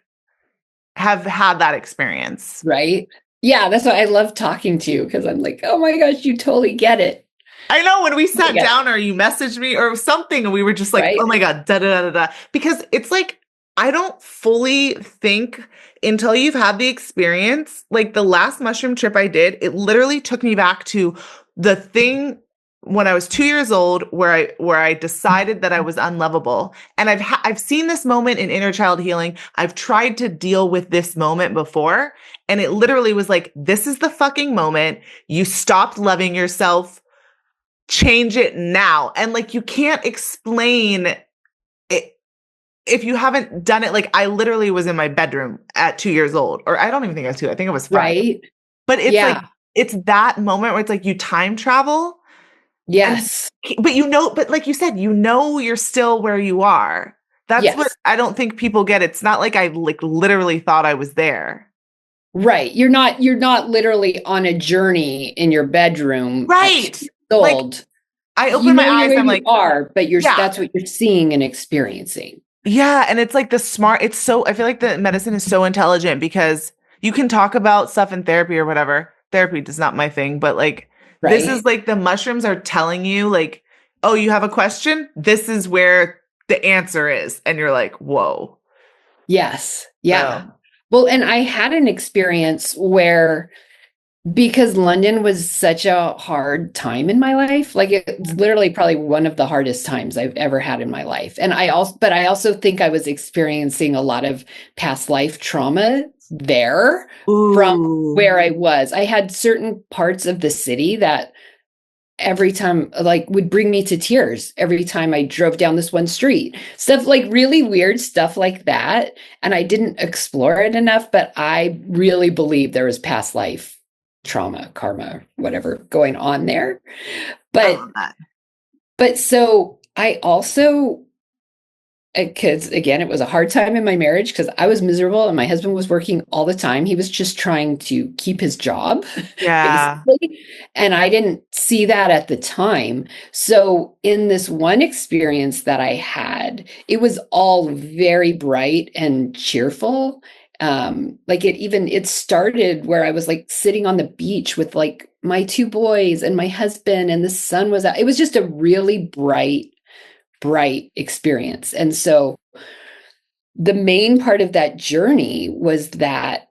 have had that experience. Right. Yeah, that's why I love talking to you because I'm like, oh my gosh, you totally get it. I know when we Totally sat get it. down or you messaged me or something and we were just like, oh Right. my God, da da da da. Da. Because it's like, I don't fully think until you've had the experience, like the last mushroom trip I did, it literally took me back to the thing when I was 2 years old where I decided that I was unlovable. And I've seen this moment in inner child healing. I've tried to deal with this moment before. And it literally was like, this is the fucking moment. You stopped loving yourself, change it now. And like you can't explain it if you haven't done it. Like I literally was in my bedroom at 2 years old, or I don't even think I was two, I think I was five. Right. But it's like Yeah. it's that moment where it's like you time travel and Yes. but but like you said, you're still where you are. That's what Yes. I don't think people get. It's not like I like literally thought I was there. Right. You're not literally on a journey in your bedroom at two Right. years Like old. I You open my know you're eyes, where I'm you like, are, but yeah. that's what you're seeing and experiencing. Yeah, and it's like it's so I feel like the medicine is so intelligent because you can talk about stuff in therapy or whatever. Therapy is not my thing, but like this is Right. like the mushrooms are telling you like, "Oh, you have a question? This is where the answer is." And you're like, "Whoa." Yes. Yeah. So, Well, and I had an experience where because London was such a hard time in my life, like it's literally probably one of the hardest times I've ever had in my life. And I also think I was experiencing a lot of past life trauma there from ooh. where I was. I had certain parts of the city that every time like would bring me to tears every time I drove down this one street. Stuff like really weird stuff like that. And I didn't explore it enough, but I really believe there was past life trauma, karma, whatever going on there. I But love that. so I also because again, it was a hard time in my marriage because I was miserable and my husband was working all the time. He was just trying to keep his job, Yeah. basically. And I didn't see that at the time. So, in this one experience that I had, it was all very bright and cheerful. Like it started where I was like sitting on the beach with like my two boys and my husband, and the sun was out. It was just a really bright experience. And so the main part of that journey was that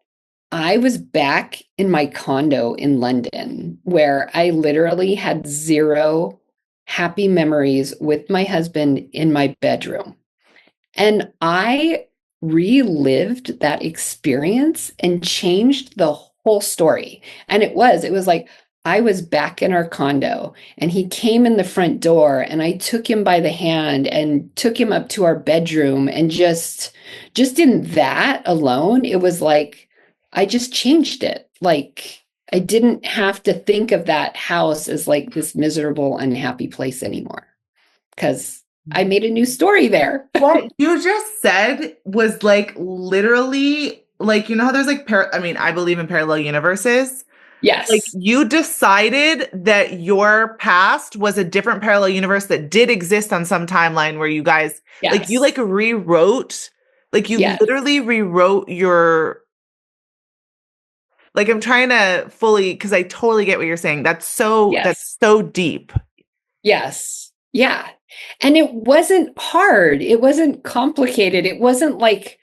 I was back in my condo in London where I literally had zero happy memories with my husband in my bedroom. And I relived that experience and changed the whole story. And it was like I was back in our condo and he came in the front door and I took him by the hand and took him up to our bedroom and just in that alone, it was like I just changed it. Like I didn't have to think of that house as like this miserable, unhappy place anymore because I made a new story there. What you just said was like literally like how there's like I mean, I believe in parallel universes. Like Yes. you decided that your past was a different parallel universe that did exist on some timeline where you guys like you Yes. like rewrote, like you Yes. literally rewrote your, like I'm trying to fully because I totally get what you're saying. Yes. That's so deep. Yes. Yeah. And it wasn't hard. It wasn't complicated. It wasn't like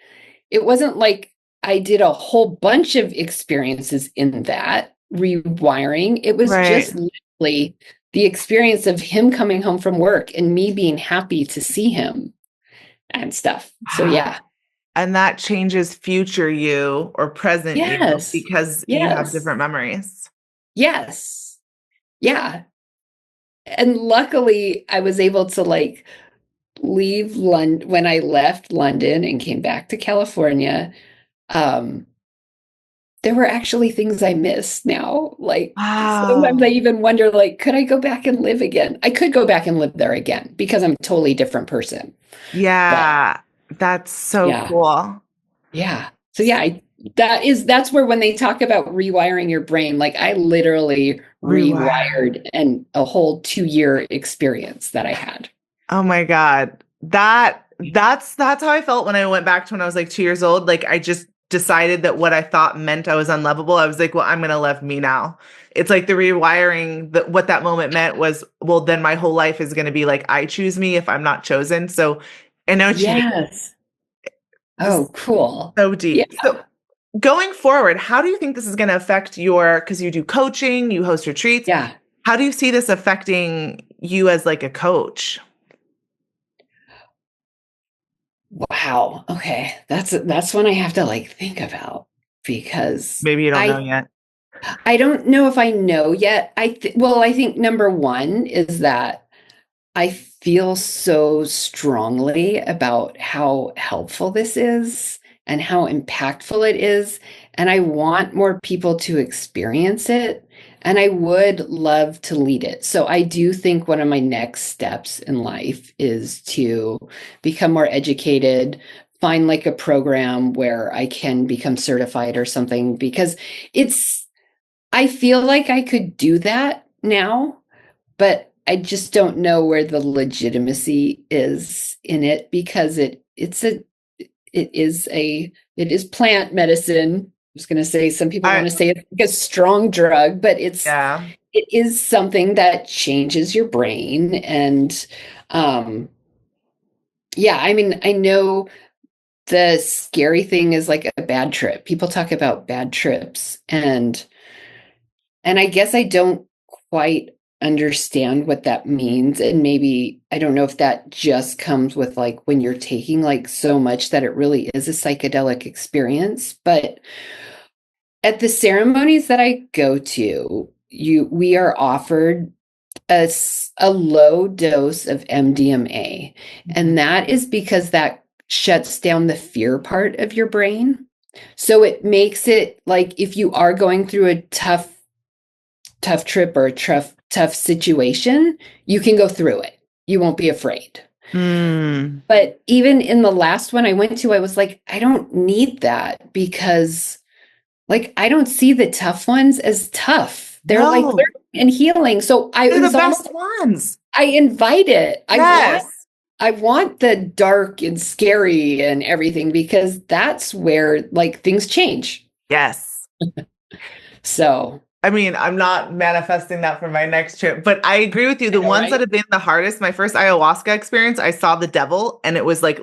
I did a whole bunch of experiences in that rewiring. It was Right. just literally the experience of him coming home from work and me being happy to see him and stuff. So yeah. And that changes future you or present you Yes. because you have Yes. different memories. Yes. Yeah. And luckily I was able to like leave London when I left London and came back to California. Um, there were actually things I miss now. Like sometimes I Wow. even wonder, like, could I go back and live again? I could go back and live there again because I'm a totally different person. But Yeah, that's so yeah, cool. yeah. So yeah, That's where when they talk about rewiring your brain, like I literally Rewire. rewired and a whole 2-year experience that I had. Oh my God. That's how I felt when I went back to when I was like 2 years old. Like I just decided that what I thought meant I was unlovable. I was like, well, I'm gonna love me now. It's like the rewiring that what that moment meant was, well, then my whole life is gonna be like I choose me if I'm not chosen. So I know what you mean. Yes. Just Oh, cool. so Yeah. deep. So going forward, how do you think this is gonna affect your, because you do coaching, you host retreats. Yeah. How do you see this affecting you as like a coach? Wow. Okay. That's one I have to like think about because Maybe you don't know I yet. I don't know if I know yet. I think number one is that I feel so strongly about how helpful this is and how impactful it is. And I want more people to experience it. And I would love to lead it. So I do think one of my next steps in life is to become more educated, find like a program where I can become certified or something, because I feel like I could do that now, but I just don't know where the legitimacy is in it because it is plant medicine. I was going to say some people want I to say it's like a strong drug, but Yeah. it is something that changes your brain. And um yeah, I mean, I know the scary thing is like a bad trip. People talk about bad trips, and I guess I don't quite understand what that means. And maybe I don't know if that just comes with like when you're taking like so much that it really is a psychedelic experience. But at the ceremonies that I go to, we are offered a low dose of MDMA. Mhm. And that is because that shuts down the fear part of your brain. So it makes it like if you are going through a tough trip or a tough situation, you can go through it. You won't be afraid. Mm. But even in the last one I went to, I was like, I don't need that because like I don't see the tough ones as tough. They're like No, learning and healing. So I they're it the was best almost ones. I invite it. Yes. I want the dark and scary and everything because that's where like things change. Yes. So, I mean, I'm not manifesting that for my next trip, but I agree with you. I The know, ones that right? have been the hardest, my first ayahuasca experience, I saw the devil and it was like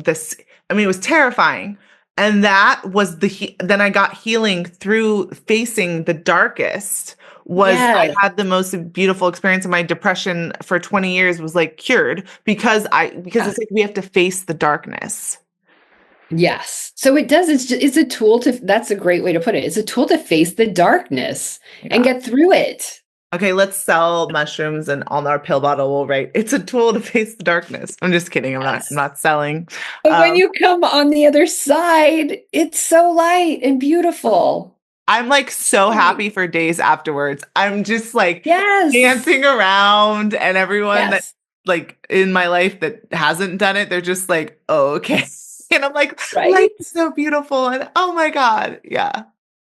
this, I mean, it was terrifying. And that was then I got healing through facing the darkest. I Yes. had the most beautiful experience, and my depression for 20 years was like cured because Yeah. it's like we have to face the darkness. Yes. So it does. It's a tool to, that's a great way to put it. It's a tool to face the darkness and Yeah. get through it. Okay, let's sell mushrooms and on our pill bottle we'll write it's a tool to face the darkness. I'm just kidding. I'm Yes. not selling. But when Um, you come on the other side, it's so light and beautiful. I'm like so Right. happy for days afterwards. I'm just like Yes. dancing around, and everyone that Yes. like in my life that hasn't done it, they're just like, oh, okay. And I'm like, life Right. is so beautiful. And oh my God. Yeah.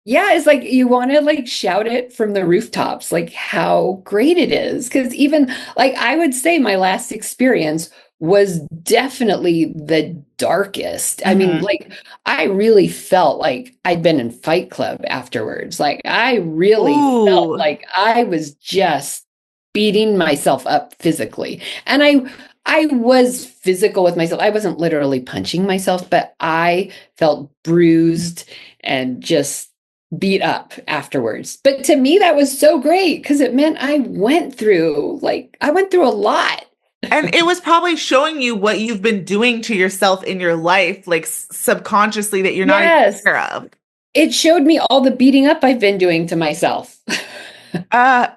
Yeah, it's like you want to like shout it from the rooftops, like how great it is. Because even like I would say my last experience was definitely the darkest. I mean, Mhm. like I really felt like I'd been in Fight Club afterwards. Like I really felt Ooh. like I was just beating myself up physically. And I was physical with myself. I wasn't literally punching myself, but I felt bruised and just beat up afterwards. But to me, that was so great because it meant I went through a lot. And it was probably showing you what you've been doing to yourself in your life, like subconsciously that you're not even Yes. aware of. It showed me all the beating up I've been doing to myself. Uh,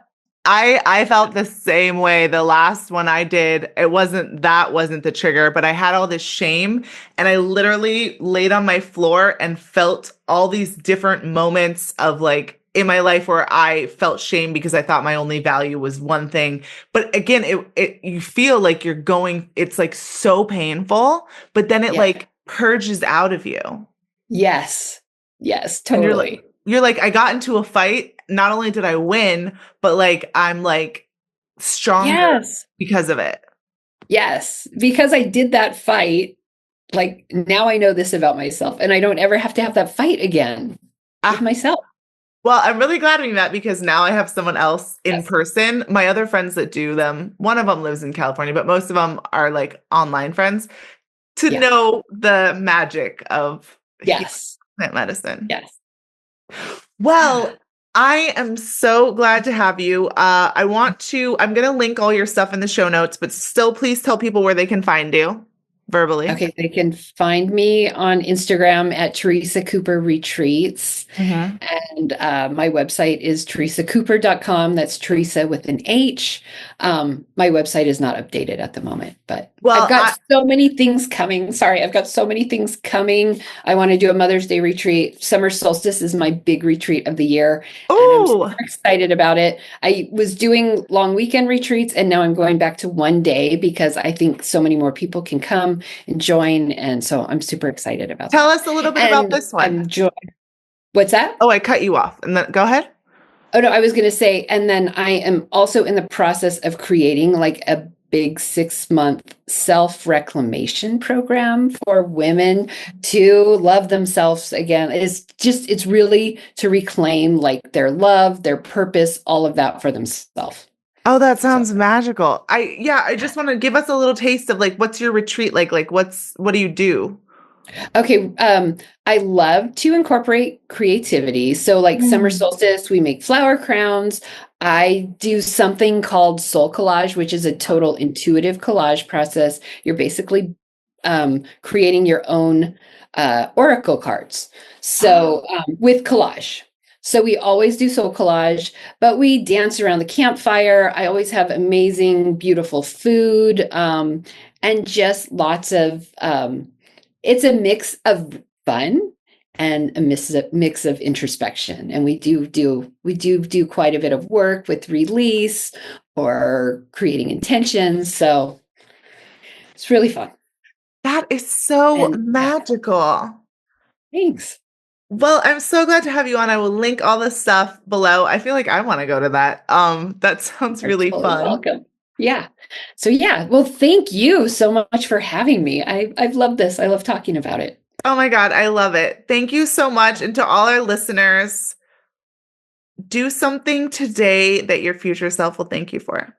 I felt the same way. The last one I did, wasn't the trigger, but I had all this shame, and I literally laid on my floor and felt all these different moments of like in my life where I felt shame because I thought my only value was one thing. But again, it you feel like it's like so painful, but then it Yeah. like purges out of you. Yes. Yes, And totally. you're like, I got into a fight. Not only did I win, but like I'm like stronger Yes. because of it. Yes. Because I did that fight, like now I know this about myself and I don't ever have to have that fight again with Ah, myself. well, I'm really glad we met because now I have someone else in Yes. person. My other friends that do them, one of them lives in California, but most of them are like online friends to Yeah. know the magic of healing Yes. plant medicine. Yes. Well, I am so glad to have you. I'm going to link all your stuff in the show notes, but still please tell people where they can find you verbally. Okay, they can find me on Instagram at Theresa Cooper Retreats. Mhm. And my website is theresacooper.com. That's Theresa with an H. My website is not updated at the moment, but I've Well, got so many things coming. Sorry, I've got so many things coming. I want to do a Mother's Day retreat. Summer solstice is my big retreat of the year, and I'm super oh, excited about it. I was doing long weekend retreats, and now I'm going back to one day because I think so many more people can come and join. And so I'm super excited about tell that. us a little bit about And this one. I'm What's that? Oh, I cut you off. And then go ahead. Oh no, I was going to say, and then I am also in the process of creating like a big 6-month self-reclamation program for women to love themselves again. It's really to reclaim like their love, their purpose, all of that for themselves. Oh, that So sounds magical. I just want to give us a little taste of like what's your retreat like? Like what do you do? okay, I love to incorporate creativity. So, like summer Mm. solstice, we make flower crowns. I do something called soul collage, which is a total intuitive collage process. You're basically creating your own oracle cards. Oh, So, with collage. So, we always do soul collage, but we dance around the campfire. I always have amazing, beautiful food and just lots of it's a mix of fun and a mix of introspection. And we do quite a bit of work with release or creating intentions. So it's really fun. that is so And yeah, magical. thanks. Well, I'm so glad to have you on. I will link all the stuff below. I feel like I want to go to that. That sounds You're really totally fun. welcome. Yeah. So yeah, well, thank you so much for having me. I've loved this. I love talking about it. Oh my God, I love it. Thank you so much. And to all our listeners, do something today that your future self will thank you for.